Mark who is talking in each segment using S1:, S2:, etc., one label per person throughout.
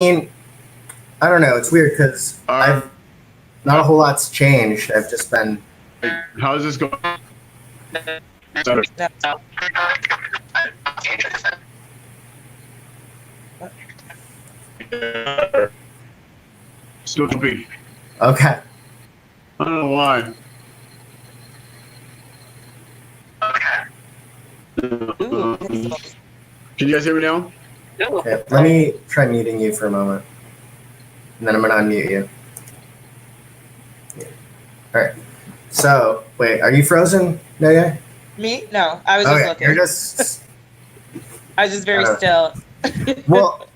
S1: mean, I don't know. It's weird because
S2: Uh,
S1: I've not a whole lot's changed. I've just been
S2: how's this going?
S3: No.
S2: Still jumping.
S1: okay.
S2: I don't know why.
S3: Ooh.
S2: Can you guys hear me now?
S1: Okay, let me try muting you for a moment, and then I'm gonna unmute you. Yeah. All right. So wait, are you frozen? No, yeah.
S3: Me? No, I was just
S1: Okay, you're
S3: looking.
S1: just.
S3: I was just very
S1: Uh,
S3: still.
S1: well,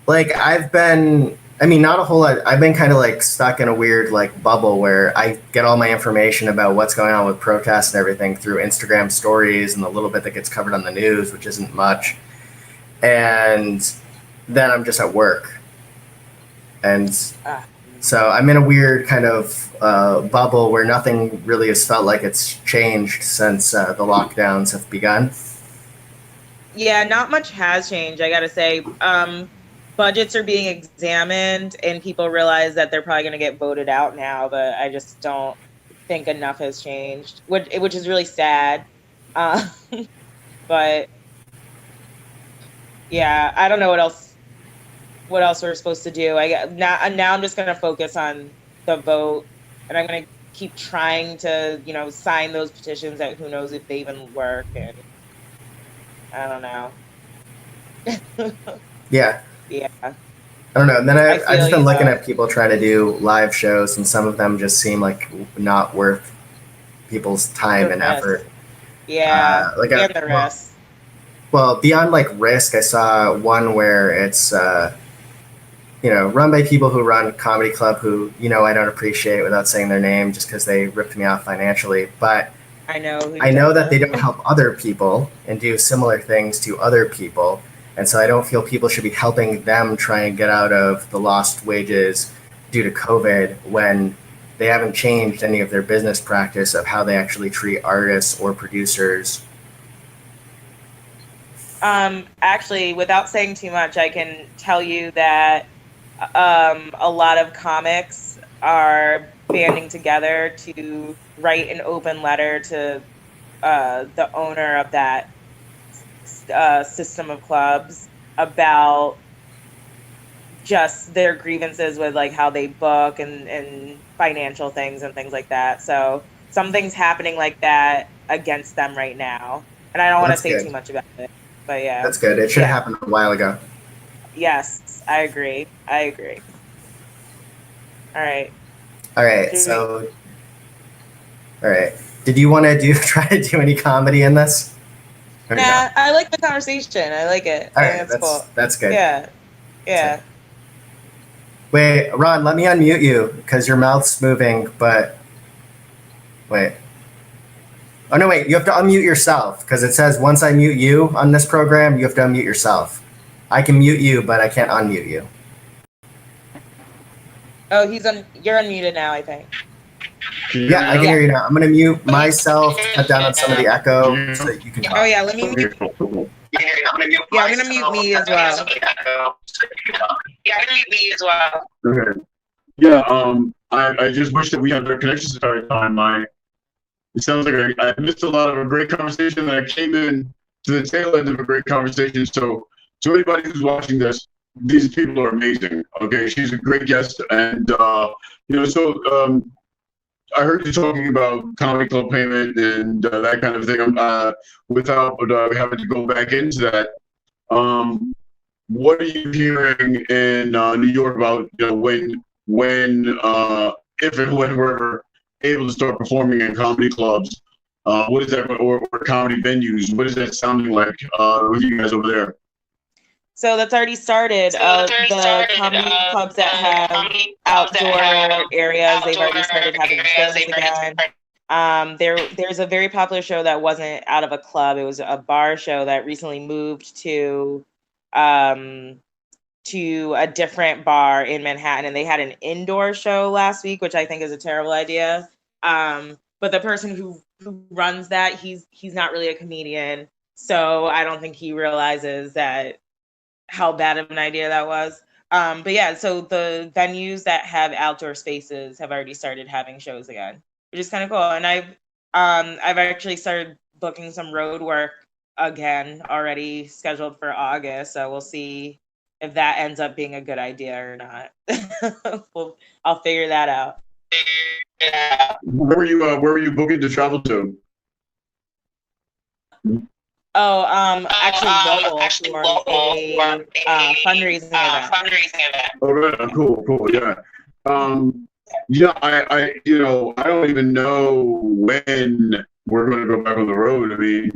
S1: like I've been. I mean, not a whole lot. I've been kind of like stuck in a weird like bubble where I get all my information about what's going on with protests and everything through Instagram stories and the little bit that gets covered on the news, which isn't much. And then I'm just at work, and
S3: Ah.
S1: so I'm in a weird kind of bubble where nothing really has felt like it's changed since the lockdowns have begun.
S3: Yeah, not much has changed, I gotta say. Budgets are being examined, and people realize that they're probably gonna get voted out now, but I just don't think enough has changed, which is really sad. Uh, but yeah, I don't know what else we're supposed to do. Now I'm just gonna focus on the vote, and I'm gonna keep trying to, sign those petitions that who knows if they even work, and I don't know.
S1: Yeah,
S3: Yeah,
S1: I don't know. And then
S3: I
S1: I've
S3: feel
S1: just been
S3: you
S1: looking
S3: though.
S1: at people trying to do live shows, and some of them just seem like not worth people's time
S3: The
S1: and
S3: risk.
S1: effort.
S3: Yeah,
S1: Like
S3: and the risk.
S1: well, beyond like risk, I saw one where it's run by people who run comedy club who I don't appreciate without saying their name just because they ripped me off financially, but
S3: I know who
S1: I
S3: you're
S1: know
S3: talking
S1: that they
S3: about.
S1: don't help other people and do similar things to other people. And so I don't feel people should be helping them try and get out of the lost wages due to COVID when they haven't changed any of their business practice of how they actually treat artists or producers.
S3: Actually, without saying too much, I can tell you that a lot of comics are banding together to write an open letter to the owner of that system of clubs about just their grievances with like how they book and financial things and things like that. So something's happening like that against them right now. And I don't want to
S1: That's
S3: say
S1: good.
S3: too much about it. But yeah.
S1: That's good. It should have
S3: Yeah.
S1: happened a while ago.
S3: Yes, I agree. I agree. All right.
S1: All right.
S3: Should we
S1: So, all right. Did you want to do try to do any comedy in this? Or no?
S3: Nah, I like the conversation. I like it.
S1: All
S3: I think
S1: right.
S3: it's cool.
S1: That's good.
S3: Yeah.
S1: So,
S3: Yeah.
S1: wait, Ron, let me unmute you because your mouth's moving. But wait. Oh no, wait. You have to unmute yourself because it says once I mute you on this program, you have to unmute yourself. I can mute you, but I can't unmute you.
S3: Oh, you're unmuted now, I think.
S2: Can you hear
S1: Yeah,
S2: me
S1: I can
S2: now?
S1: hear
S3: Yeah.
S1: you now. I'm gonna mute myself to cut down on some of the
S2: Can
S1: echo
S2: you
S1: so
S2: hear me
S1: that you can
S3: Oh
S1: talk.
S3: yeah, let me
S2: now?
S3: mute.
S2: Okay, cool.
S3: Yeah, I'm gonna mute me as well.
S2: Okay. Yeah, I just wish that we had better connections at our time. It sounds like I missed a lot of a great conversation that I came in to the tail end of a great conversation. So anybody who's watching this, these people are amazing. Okay, she's a great guest, and I heard you talking about comedy club payment and that kind of thing. Without having to go back into that, um, what are you hearing in New York about when if and when we're ever able to start performing in comedy clubs? What is that or comedy venues? What is that sounding like with you guys over there?
S3: So that's already started. The comedy clubs that have outdoor areas, they've already started having shows again. There's a very popular show that wasn't out of a club. It was a bar show that recently moved um, to a different bar in Manhattan, and they had an indoor show last week, which I think is a terrible idea. But the person who runs that, he's not really a comedian, so I don't think he realizes that how bad of an idea that was. But yeah, so the venues that have outdoor spaces have already started having shows again, which is kind of cool. And I've actually started booking some road work again already scheduled for August. So we'll see if that ends up being a good idea or not. I'll figure that out.
S2: Where were you booking to travel to?
S3: Oh, actually, for a fundraising event.
S2: Oh, right. Cool. Yeah. Yeah. I don't even know when we're going to go back on the road. I mean,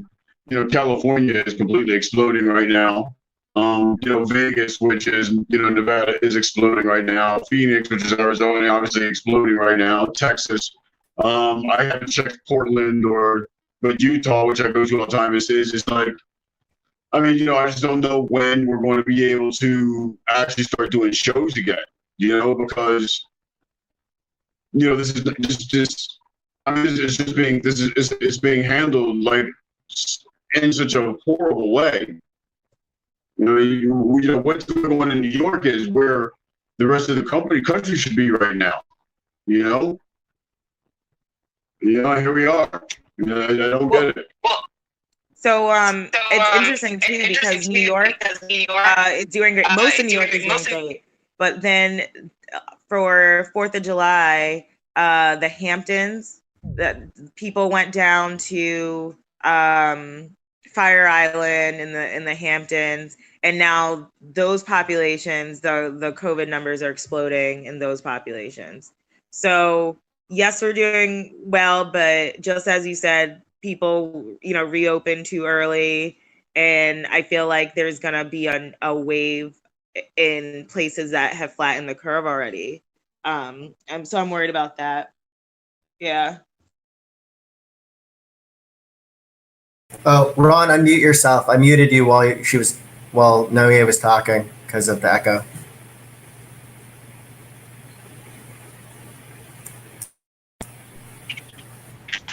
S2: California is completely exploding right now. Vegas, which is Nevada, is exploding right now. Phoenix, which is Arizona, obviously exploding right now. Texas. I haven't checked Portland but Utah, which I go to all the time, is like, I mean, I just don't know when we're going to be able to actually start doing shows again, because, this is just, I mean, it's being handled like in such a horrible way. What's going on in New York is where the rest of the country should be right now, here we are. I don't get it.
S3: So it's interesting too because New York is doing great. Most of New York is doing great, but then for 4th of July, the Hamptons, that people went down to Fire Island in the Hamptons, and now those populations, the COVID numbers are exploding in those populations. So yes, we're doing well, but just as you said, people, reopen too early. And I feel like there's going to be a wave in places that have flattened the curve already. I'm worried about that. Yeah.
S1: Oh, Ron, unmute yourself. I muted you while Noe was talking because of the echo.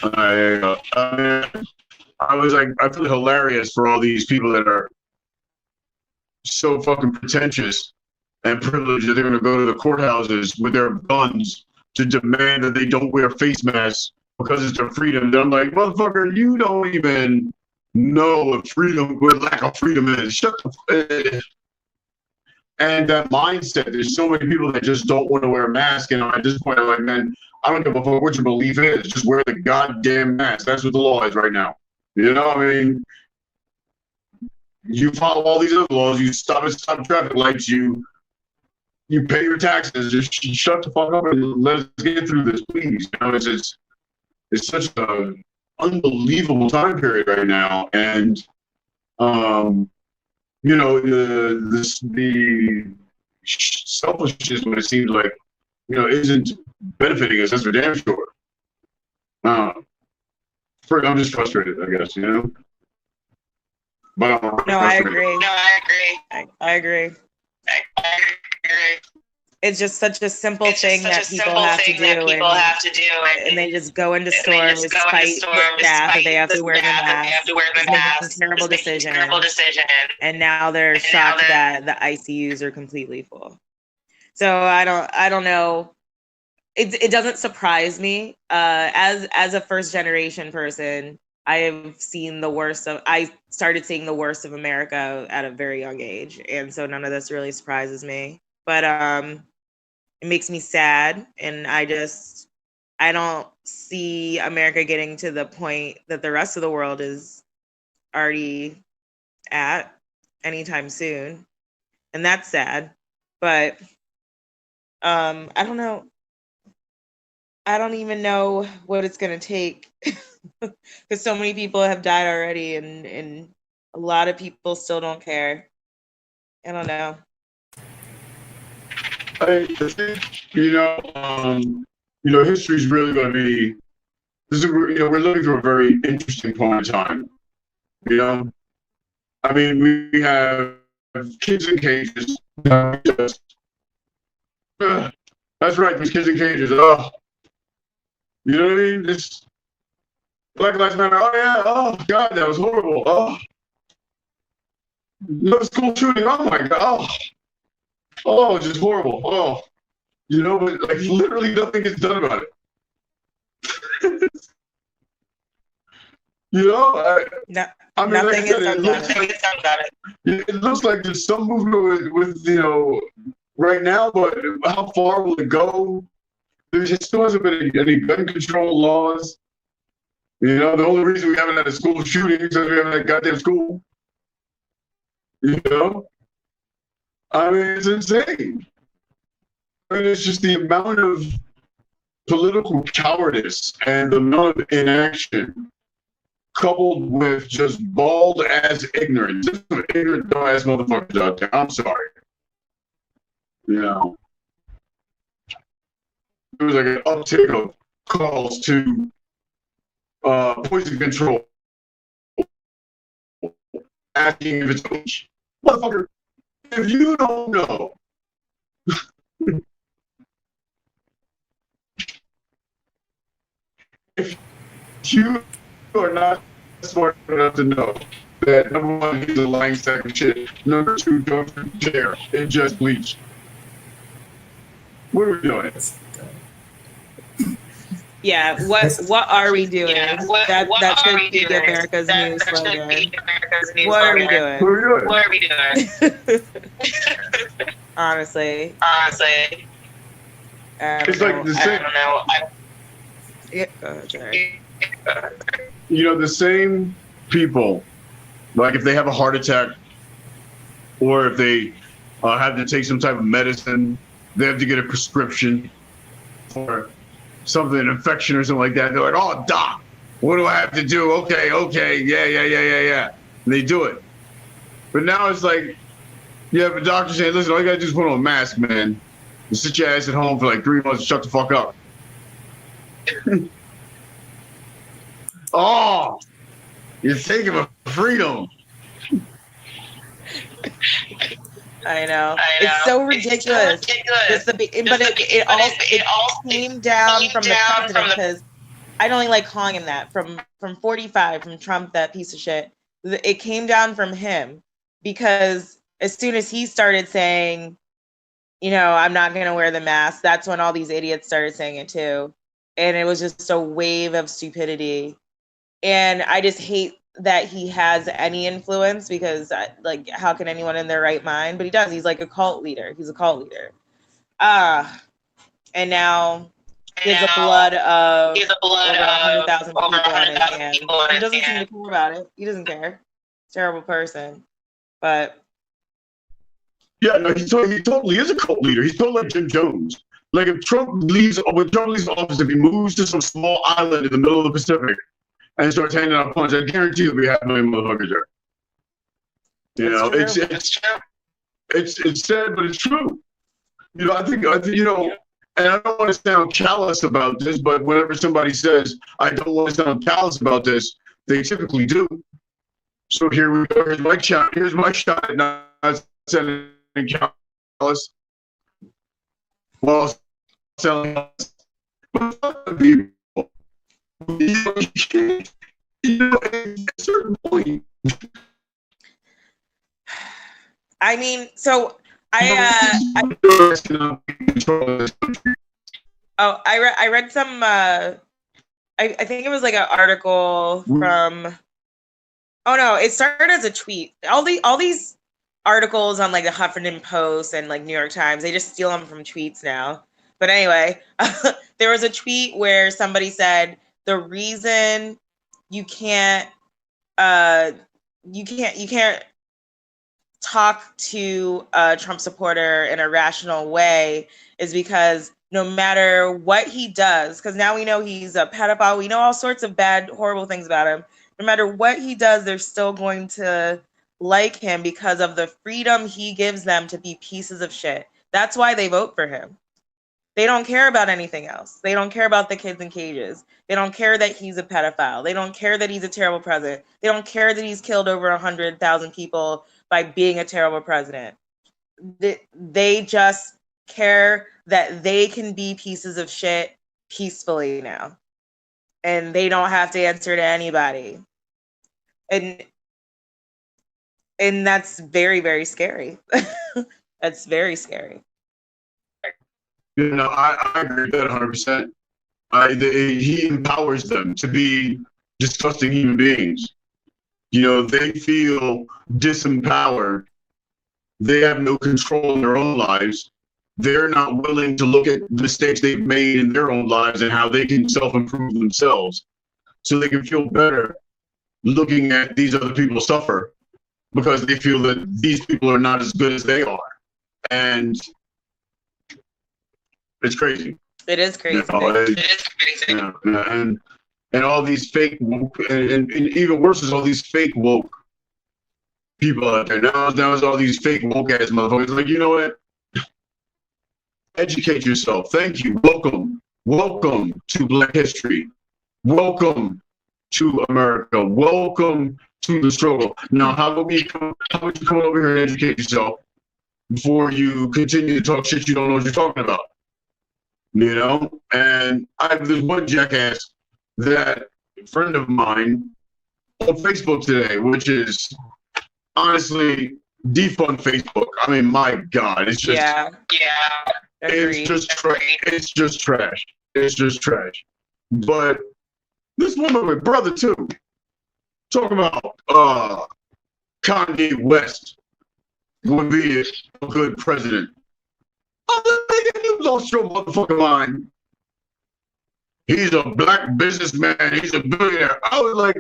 S2: I feel hilarious for all these people that are so fucking pretentious and privileged that they're going to go to the courthouses with their guns to demand that they don't wear face masks because it's their freedom. And I'm like, motherfucker, you don't even know what lack of freedom is. Shut the f. And that mindset, there's so many people that just don't want to wear a mask. And at this point, I'm like, man, I don't give a fuck what your belief is. Just wear the goddamn mask. That's what the law is right now. I mean, you follow all these other laws. You stop at traffic lights. You pay your taxes. Just shut the fuck up and let us get through this, please. It's such an unbelievable time period right now, and the selfishness when it seems like isn't benefiting us. That's for damn sure. I'm just frustrated, I guess, But
S3: I agree. I agree. It's just such a simple thing that people have to do, and they just go into stores despite the staff that they have to wear the mask. It's a terrible decision. And now they're shocked that the ICUs are completely full. So I don't know. It doesn't surprise me. As a first generation person, I started seeing the worst of America at a very young age, and so none of this really surprises me. But it makes me sad, and I don't see America getting to the point that the rest of the world is already at anytime soon, and that's sad. But I don't know. I don't even know what it's gonna take because so many people have died already, and a lot of people still don't care. I don't know.
S2: I think history's really going to be. We're living through a very interesting point in time. I mean, we have kids in cages. That's right, these kids in cages. Oh, you know what I mean? This Black Lives Matter. Oh yeah. Oh God, that was horrible. Oh, no school shooting. Oh my God. Oh. Oh, just horrible. Oh, but like literally nothing gets done about it.
S3: No,
S2: I mean, like I
S3: nothing
S2: said,
S3: is done about it.
S2: it looks like there's some movement with right now, but how far will it go? There just still hasn't been any gun control laws. The only reason we haven't had a school shooting is because we haven't had goddamn school. You know, I mean, it's insane. I mean, it's just the amount of political cowardice and the amount of inaction coupled with just bald ass ignorance. Just some ignorant, dumbass motherfuckers out there. I'm sorry. There was like an uptick of calls to poison control, asking if it's bleach. Motherfucker, if you don't know, if you are not smart enough to know that number one, he's a lying sack of shit. Number two, don't share and just bleach. What are we doing?
S3: Yeah, what are we doing? That should be America's new slogan. What are we doing?
S2: What are we doing?
S3: Honestly.
S2: It's like the same.
S3: Sorry.
S2: The same people, like if they have a heart attack or if they have to take some type of medicine, they have to get a prescription for something, an infection or something like that. They're like, oh, doc, what do I have to do? Okay, yeah. And they do it. But now it's like, you have a doctor saying, listen, all you gotta do is put on a mask, man. You sit your ass at home for like 3 months and shut the fuck up. Oh, you're taking my freedom.
S3: I know. It's so ridiculous. It all came down from the president, because I don't even like calling him that. From 45, from Trump, that piece of shit. It came down from him, because as soon as he started saying, I'm not going to wear the mask, that's when all these idiots started saying it too. And it was just a wave of stupidity. And I just hate that he has any influence, because how can anyone in their right mind? But he does. He's like a cult leader. He's a cult leader. And now he has the blood of over 100,000 people on his hands. He doesn't seem to care about it. He doesn't care. Terrible person. But
S2: yeah, no, he totally is a cult leader. He's totally like Jim Jones. Like when Trump leaves office, if he moves to some small island in the middle of the Pacific and starts handing out punch, I guarantee there'll be 500,000 motherfuckers there. It's sad, but it's true. I think, and I don't want to sound callous about this, but whenever somebody says, I don't want to sound callous about this, they typically do. So here we go. Here's my shot at not sounding callous while selling us. But people, at a certain point.
S3: I mean, so I read some I think it was like an article from, oh no, it started as a tweet. All these articles on like the Huffington Post and like New York Times, they just steal them from tweets now. But anyway, there was a tweet where somebody said the reason you can't talk to a Trump supporter in a rational way is because no matter what he does, because now we know he's a pedophile, we know all sorts of bad, horrible things about him. No matter what he does, they're still going to like him because of the freedom he gives them to be pieces of shit. That's why they vote for him. They don't care about anything else. They don't care about the kids in cages. They don't care that he's a pedophile. They don't care that he's a terrible president. They don't care that he's killed over 100,000 people by being a terrible president. They just care that they can be pieces of shit peacefully now. And they don't have to answer to anybody. And that's very, very scary. That's very scary.
S2: You know, I agree with that 100%. He empowers them to be disgusting human beings. You know, they feel disempowered. They have no control in their own lives. They're not willing to look at the mistakes they've made in their own lives and how they can self-improve themselves so they can feel better looking at these other people suffer because they feel that these people are not as good as they are. And it's crazy.
S3: It is crazy.
S2: You know, it is crazy. Yeah, and all these fake woke, and even worse is all these fake woke people out there. Now it's all these fake woke ass motherfuckers. Like, you know what? Educate yourself. Thank you. Welcome. Welcome to Black History. Welcome to America. Welcome to the struggle. Now, how about you come over here and educate yourself before you continue to talk shit you don't know what you're talking about? You know? And there's one jackass that a friend of mine on Facebook today, which is honestly defund Facebook. I mean, my God, it's just
S3: Agreed.
S2: It's just trash. It's just trash. But this woman with brother too, talking about Kanye West would be a good president. He was lost your motherfucking mind. He's a black businessman. He's a billionaire. I was like,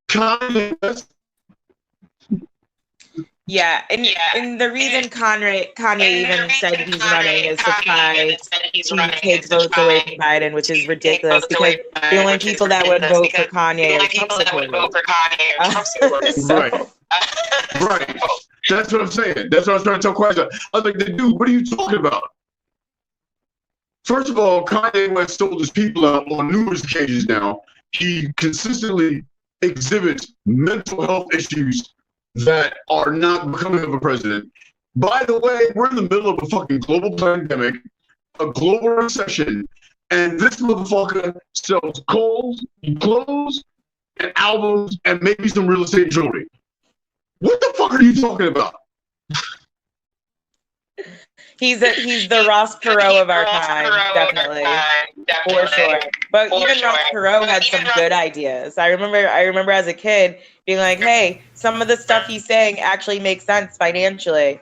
S2: Kanye West.
S3: Yeah, and the reason Kanye even said he's running is to try to take votes away from Biden, which is ridiculous because the only people that would vote for Kanye are Trump supporters.
S2: Right. That's what I'm saying. That's what I was trying to tell Quasar. I was like, dude, what are you talking about? First of all, Kanye West sold his people out on numerous occasions now. He consistently exhibits mental health issues that are not becoming of a president. By the way, we're in the middle of a fucking global pandemic, a global recession, and this motherfucker sells clothes, and albums, and maybe some real estate jewelry. What the fuck are you talking about?
S3: He's the Ross Perot of our time, definitely, for sure. But even Ross Perot had some good ideas. I remember as a kid being like, "Hey, some of the stuff he's saying actually makes sense financially.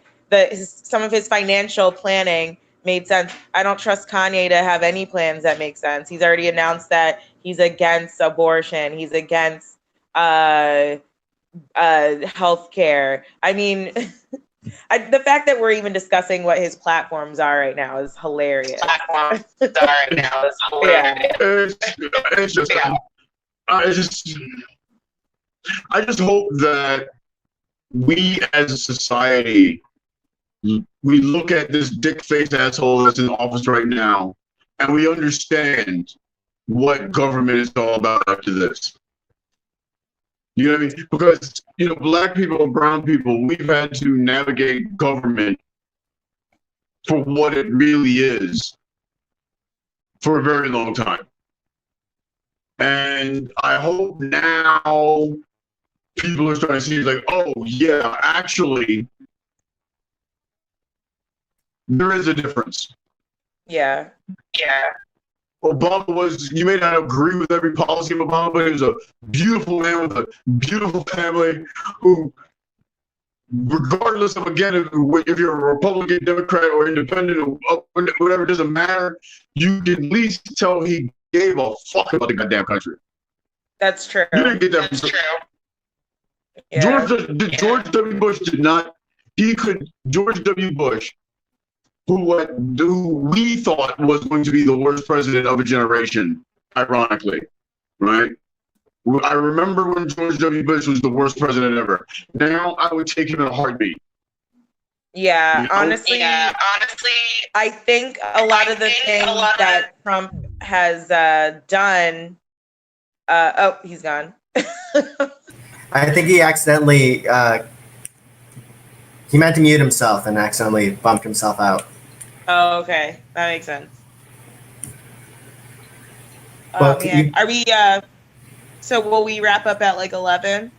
S3: Some of his financial planning made sense. I don't trust Kanye to have any plans that make sense. He's already announced that he's against abortion. He's against healthcare. I mean." The fact that we're even discussing what his platforms are right now is hilarious.
S2: I just hope that we as a society, we look at this dick-faced asshole that's in office right now, and we understand what government is all about after this. You know what I mean? Because, you know, black people and brown people, we've had to navigate government for what it really is for a very long time. And I hope now people are starting to see like, oh, yeah, actually, there is a difference.
S3: Yeah.
S2: Obama you may not agree with every policy of Obama, but he was a beautiful man with a beautiful family who, regardless of, again, if you're a Republican, Democrat, or independent, or whatever, it doesn't matter, you can at least tell he gave a fuck about the goddamn country.
S3: That's true.
S2: You didn't get that. That's true. Yeah. George W. Bush did not, George W. Bush, who we thought was going to be the worst president of a generation, ironically, right? I remember when George W. Bush was the worst president ever. Now I would take him in a heartbeat.
S3: Yeah, you know? honestly, I think a lot of the things that Trump has done. Oh, he's gone.
S1: I think he accidentally. He meant to mute himself and accidentally bumped himself out.
S3: Oh, okay. That makes sense.
S1: Well,
S3: Man, are we? So will we wrap up at like 11?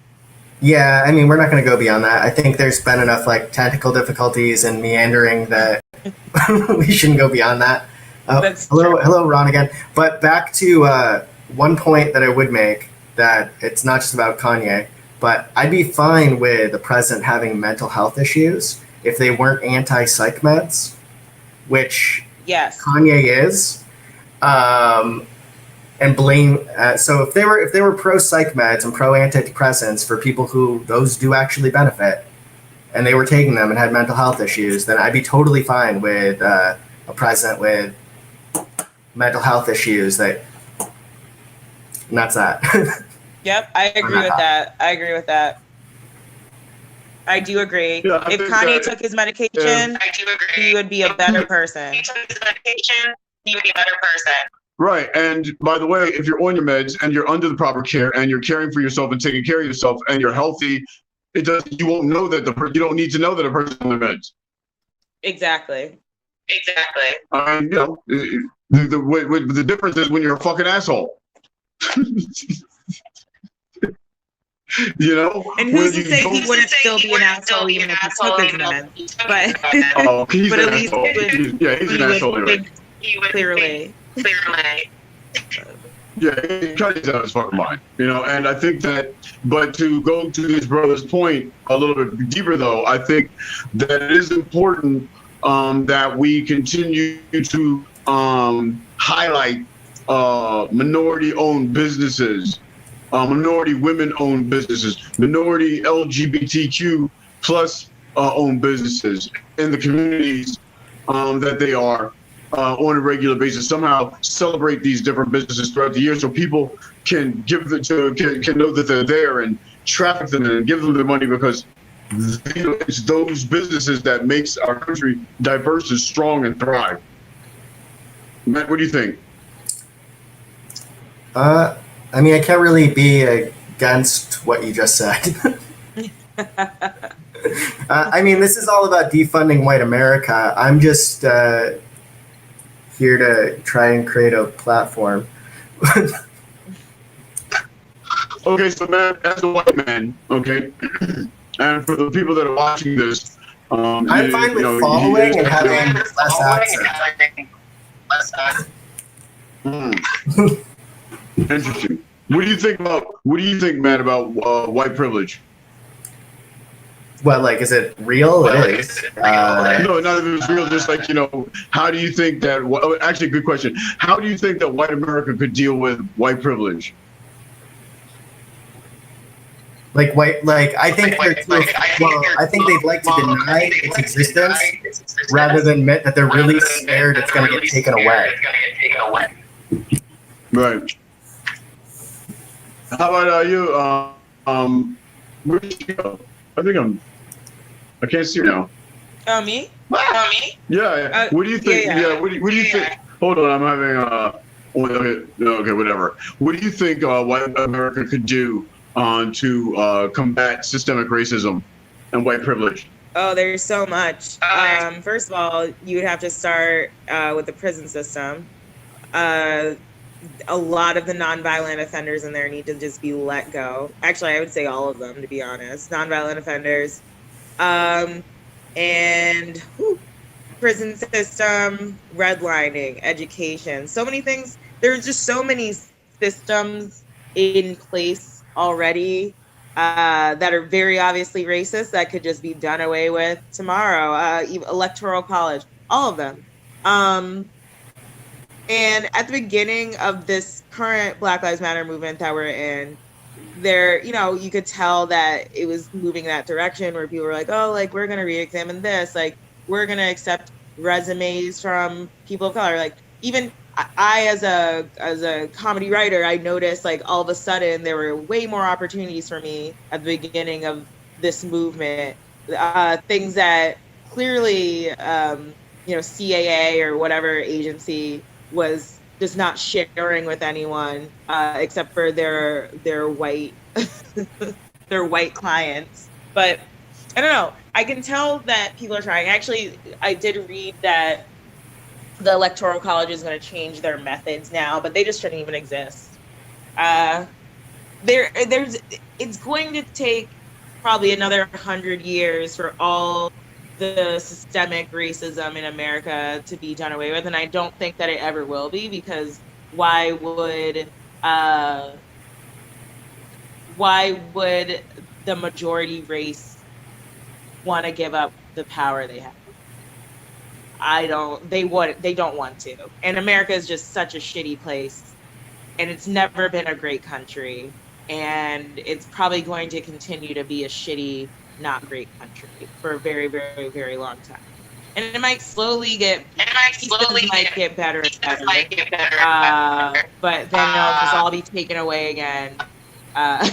S1: yeah, I mean, we're not going to go beyond that. I think there's been enough like technical difficulties and meandering that we shouldn't go beyond that.
S3: That's
S1: Hello,
S3: true.
S1: hello, Ron again. But back to one point that I would make, that it's not just about Kanye, but I'd be fine with the president having mental health issues if they weren't anti-psych meds, which
S3: Yes.
S1: Kanye is. And blame. So if they were pro psych meds and pro antidepressants for people who those do actually benefit, and they were taking them and had mental health issues, then I'd be totally fine with a president with mental health issues. And that's that.
S3: Yep, I agree with that. I do agree.
S2: Yeah, I
S3: If
S2: think
S3: Kanye
S2: that-
S3: took his medication, he would be a better person.
S2: Right. And by the way, if you're on your meds and you're under the proper care and you're caring for yourself and taking care of yourself and you're healthy, you won't know that you don't need to know that a person's on their meds.
S3: Exactly.
S2: I mean, the difference is when you're a fucking asshole. You know?
S3: And
S2: When
S3: who's to
S2: you
S3: say he
S2: don't-
S3: wouldn't still be an asshole even if he took his meds? But
S2: Oh, he's
S3: but
S2: an
S3: at least
S2: asshole. He's an asshole anyway.
S3: clearly.
S2: Yeah, he Kanye's out of his fucking mind, you know. And I think that, but to go to his brother's point a little bit deeper, though, I think that it is important that we continue to highlight minority-owned businesses, minority women-owned businesses, minority LGBTQ plus owned businesses in the communities that they are. On a regular basis, somehow celebrate these different businesses throughout the year, so people can can know that they're there and traffic them and give them their money, because it's those businesses that makes our country diverse and strong and thrive. Matt, what do you think?
S1: I mean, I can't really be against what you just said. I mean, this is all about defunding white America. I'm just here to try and create a platform.
S2: Okay, so Matt, as a white man, okay, and for the people that are watching this,
S1: I'm fine with following and having less access.
S2: Interesting. What do you think, Matt, about white privilege?
S1: What, like, is it real? It is.
S2: No, not if it's real. Just like, how do you think that? Actually, good question. How do you think that white America could deal with white privilege?
S1: I think I think they'd like to deny its existence rather than admit that they're really scared it's going to get taken away.
S2: Right. How about you? Where did you go? I can't see you now.
S3: Oh, me?
S2: Yeah. What do you think?
S3: Yeah.
S2: What do you think? Hold on, I'm having okay, whatever. What do you think white America could do to combat systemic racism and white privilege?
S3: Oh, there's so much. First of all, you would have to start with the prison system. A lot of the nonviolent offenders in there need to just be let go. Actually, I would say all of them, to be honest. Nonviolent offenders. Prison system, redlining, education, so many things. There's just so many systems in place already that are very obviously racist that could just be done away with tomorrow. Electoral college, all of them. And at the beginning of this current Black Lives Matter movement that we're in, there, you could tell that it was moving that direction where people were like, oh, like, we're going to re-examine this. Like, we're going to accept resumes from people of color. Like, even I, as a comedy writer, I noticed, like, all of a sudden there were way more opportunities for me at the beginning of this movement. Things that clearly, CAA or whatever agency was just not sharing with anyone except for their white their white clients. But I don't know. I can tell that people are trying. Actually, I did read that the Electoral College is going to change their methods now, but they just shouldn't even exist. It's going to take probably another 100 years for all the systemic racism in America to be done away with, and I don't think that it ever will be, because why would the majority race want to give up the power they have? They don't want to. And America is just such a shitty place, and it's never been a great country, and it's probably going to continue to be a shitty, not great country for a very, very, very long time. And it might slowly get better and better. But then it'll just all be taken away again. I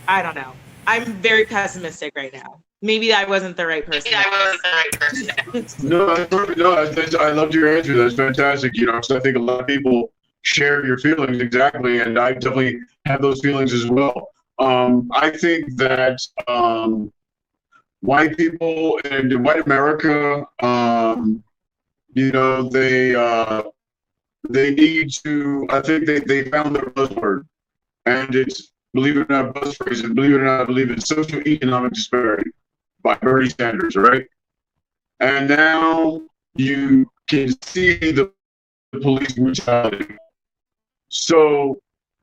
S3: don't know. I'm very pessimistic right now. Maybe I wasn't the right person.
S2: No, that's perfect. No, I loved your answer. That's fantastic. Because I think a lot of people share your feelings exactly, and I definitely have those feelings as well. I think that white people and white America, they need to. I think they found their buzzword, and it's, believe it or not, buzz phrase, and believe it or not, I believe it's socioeconomic disparity by Bernie Sanders, right? And now you can see the police brutality. So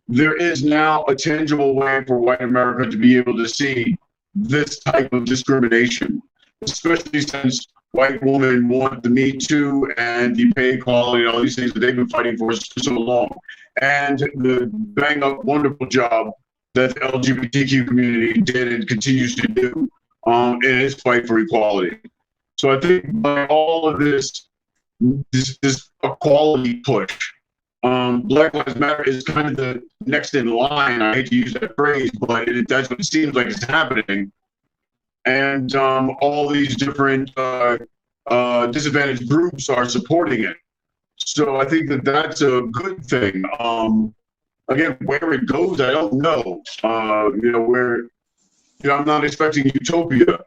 S2: there is now a tangible way for white America to be able to see this type of discrimination, especially since white women want the Me Too and the pay equality and all these things that they've been fighting for so long. And the bang up wonderful job that the LGBTQ community did and continues to do in its fight for equality. So I think by all of this equality push, Black Lives Matter is kind of the next in line. I hate to use that phrase, but that's what it seems like is happening. And all these different disadvantaged groups are supporting it. So I think that that's a good thing. Again, where it goes, I don't know. I'm not expecting utopia.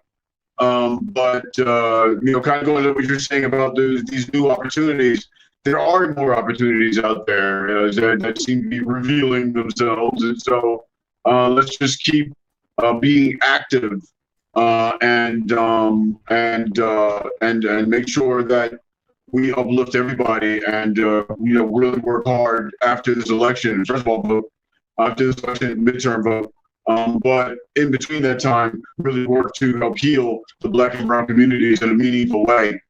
S2: But kind of going to what you're saying about these new opportunities, there are more opportunities out there that seem to be revealing themselves. And so let's just keep being active and make sure that we uplift everybody and really work hard after this election. First of all, vote after this election, midterm vote. But in between that time, really work to help heal the Black and brown communities in a meaningful way,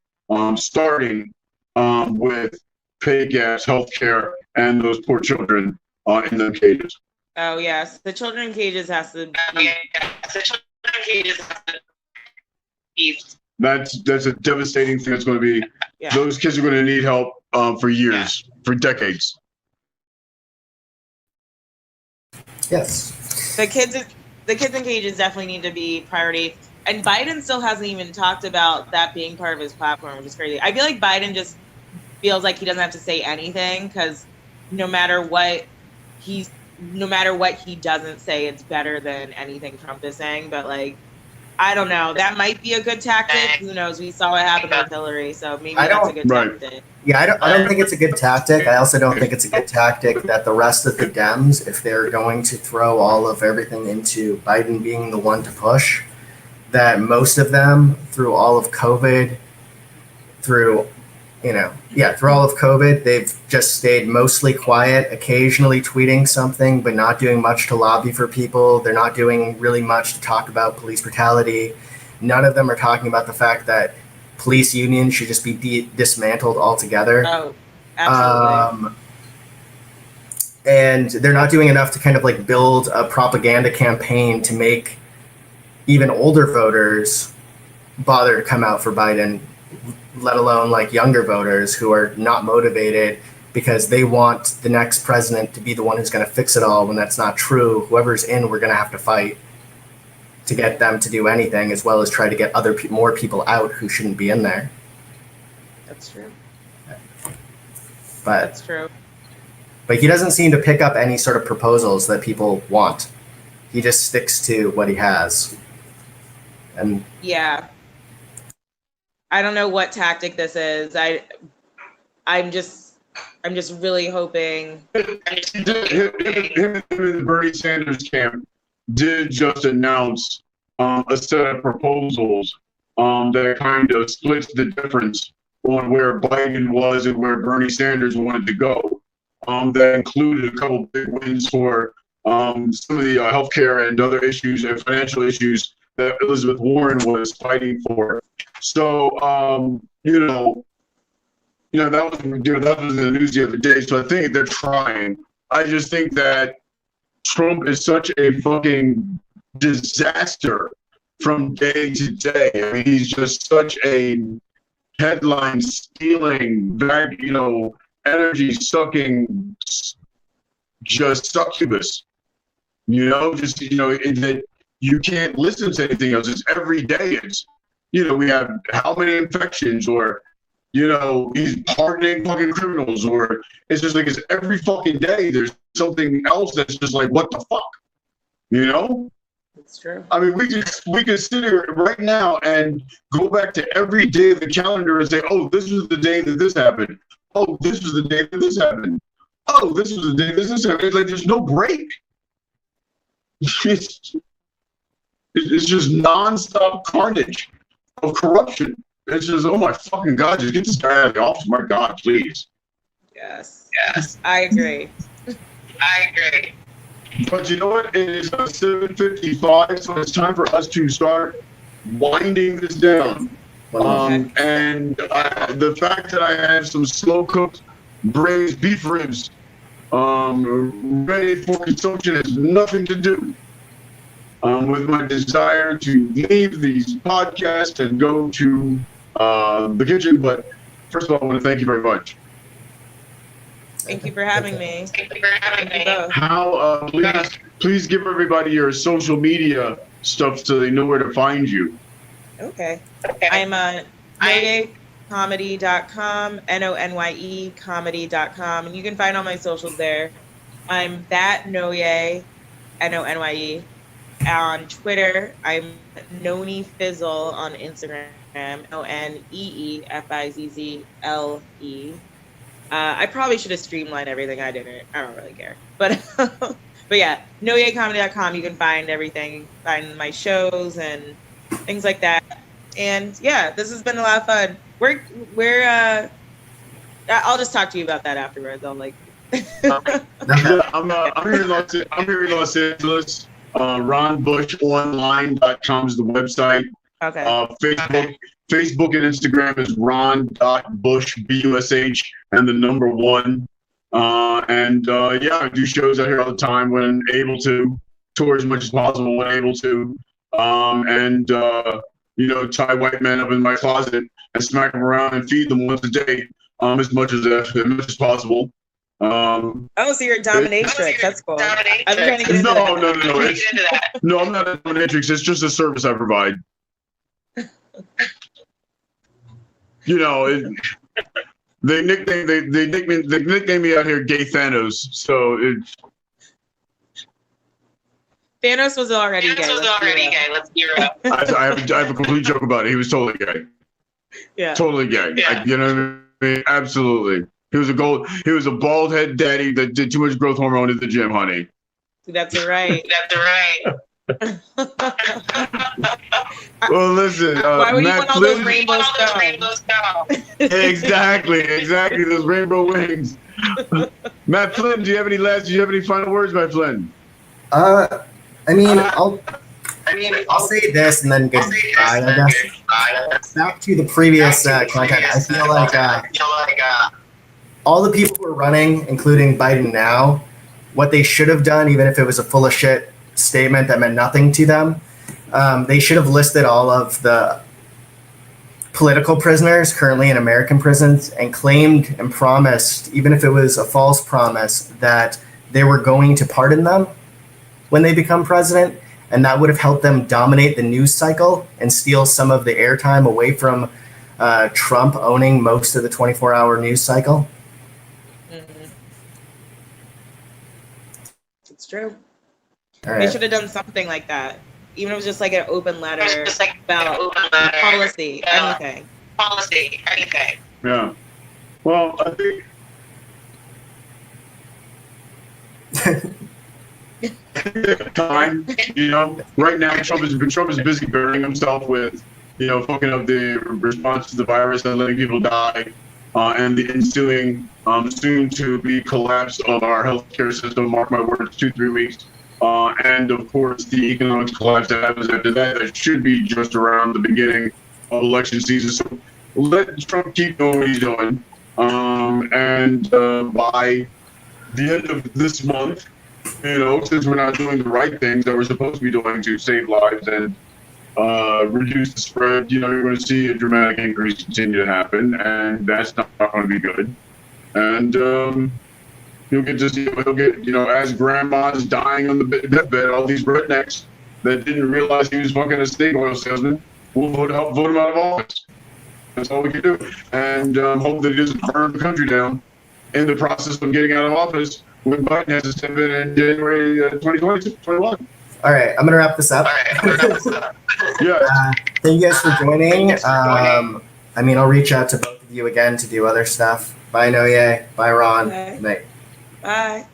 S2: starting with pay gaps, healthcare, and those poor children in the cages.
S3: Oh yes, the children in cages has to be.
S2: That's a devastating thing. That's going to be. Yeah. Those kids are going to need help for years, for decades.
S1: Yes.
S3: The kids in cages definitely need to be priority. And Biden still hasn't even talked about that being part of his platform, which is crazy. I feel like Biden just feels like he doesn't have to say anything, because no matter what he doesn't say, it's better than anything Trump is saying. But I don't know. That might be a good tactic. Who knows? We saw what happened with Hillary, so maybe that's a good tactic.
S1: Yeah, I don't think it's a good tactic. I also don't think it's a good tactic that the rest of the Dems, if they're going to throw all of everything into Biden being the one to push, that most of them, through all of COVID, through all of COVID, they've just stayed mostly quiet, occasionally tweeting something, but not doing much to lobby for people. They're not doing really much to talk about police brutality. None of them are talking about the fact that police unions should just be dismantled altogether.
S3: Oh, absolutely.
S1: And they're not doing enough to kind of build a propaganda campaign to make even older voters bother to come out for Biden, let alone younger voters who are not motivated because they want the next president to be the one who's going to fix it all, when that's not true. Whoever's in, we're going to have to fight to get them to do anything, as well as try to get more people out who shouldn't be in there.
S3: That's true.
S1: That's true. But he doesn't seem to pick up any sort of proposals that people want. He just sticks to what he has. And
S3: yeah. I don't know what tactic this is. I'm just really hoping.
S2: Him and the Bernie Sanders camp did just announce a set of proposals that kind of splits the difference on where Biden was and where Bernie Sanders wanted to go. That included a couple big wins for some of the healthcare and other issues and financial issues that Elizabeth Warren was fighting for. So, that was in the news the other day. So I think they're trying. I just think that Trump is such a fucking disaster from day to day. I mean, he's just such a headline stealing, energy sucking, just succubus. That you can't listen to anything else. It's every day. It's, we have how many infections, or, he's pardoning fucking criminals, or it's just like it's every fucking day. There's something else that's just like, what the fuck,
S3: It's true.
S2: I mean, we could sit here right now and go back to every day of the calendar and say, oh, this was the day that this happened. Oh, this was the day that this happened. Oh, this was the day that this happened. It's like there's no break. It's just nonstop carnage of corruption. It's just, oh my fucking God, just get this guy out of the office. My God, please.
S3: Yes. I agree.
S2: But you know what? It is 7:55, so it's time for us to start winding this down. And the fact that I have some slow-cooked braised beef ribs ready for consumption has nothing to do with my desire to leave these podcasts and go to the kitchen. But first of all, I want to thank you very much.
S3: Thank you for having me.
S2: How, please give everybody your social media stuff so they know where to find you.
S3: Okay. I'm on noyecomedy.com, NONYE comedy.com, and you can find all my socials there. I'm that Noye, NONYE. On Twitter, I'm Noni Fizzle on Instagram, NONEEFIZZLE. I probably should have streamlined everything. I didn't. I don't really care. But yeah, noyecomedy.com. You can find everything, find my shows and things like that. And yeah, this has been a lot of fun. I'll just talk to you about that afterwards. I'm like,
S2: I'm here in Los Angeles. RonBushOnline.com is the website.
S3: Okay.
S2: Facebook and Instagram is ron.bush, BUSH, and the number 1. Yeah, I do shows out here all the time when able to, tour as much as possible when able to. Tie white men up in my closet and smack them around and feed them once a day, as much as possible.
S3: So you're a dominatrix. That's cool. I'm trying to get into that.
S2: No, I'm not a dominatrix. It's just a service I provide. They nickname me out here Gay Thanos. So
S3: Thanos was already gay. Let's be real.
S2: I have a complete joke about it. He was totally gay.
S3: Yeah.
S2: Totally gay.
S3: Yeah.
S2: You know what I mean? Absolutely. He was a bald head daddy that did too much growth hormone in the gym, honey.
S3: That's right.
S2: Well, listen.
S3: Why would you want all those rainbow stones?
S2: Exactly. Those rainbow wings. Matt Flynn, do you have any final words, Matt Flynn?
S1: I'll say this and then goodbye, I guess. Back to the previous content, I feel like all the people who are running, including Biden now, what they should have done, even if it was a full of shit statement that meant nothing to them, they should have listed all of the political prisoners currently in American prisons and claimed and promised, even if it was a false promise, that they were going to pardon them when they become president. And that would have helped them dominate the news cycle and steal some of the airtime away from Trump owning most of the 24-hour news cycle.
S3: Mm-hmm. It's true.
S1: Right.
S3: They should have done something like that. Even if it was just like an open letter about policy, anything. policy, anything.
S2: Yeah. Well, I think time, right now Trump is busy burying himself with, fucking up the response to the virus and letting people die, and the ensuing soon to be collapse of our healthcare system. Mark my words, 2-3 weeks. And of course, the economic collapse that happens after that, that should be just around the beginning of election season. So let Trump keep doing what he's doing. And by the end of this month, since we're not doing the right things that we're supposed to be doing to save lives and reduce the spread, you're going to see a dramatic increase continue to happen, and that's not going to be good. And he'll get, as grandma's dying on the deathbed, all these rednecks that didn't realize he was fucking a snake oil salesman, we'll vote him out of office. That's all we can do. And hope that he doesn't burn the country down in the process of getting out of office when Biden has to step in January 2021.
S1: All right, I'm going to wrap this up.
S2: Yeah.
S1: Thank you guys for joining. I'll reach out to both of you again to do other stuff. Bye, Noye. Bye, Ron.
S3: Okay.
S1: Night.
S3: Bye.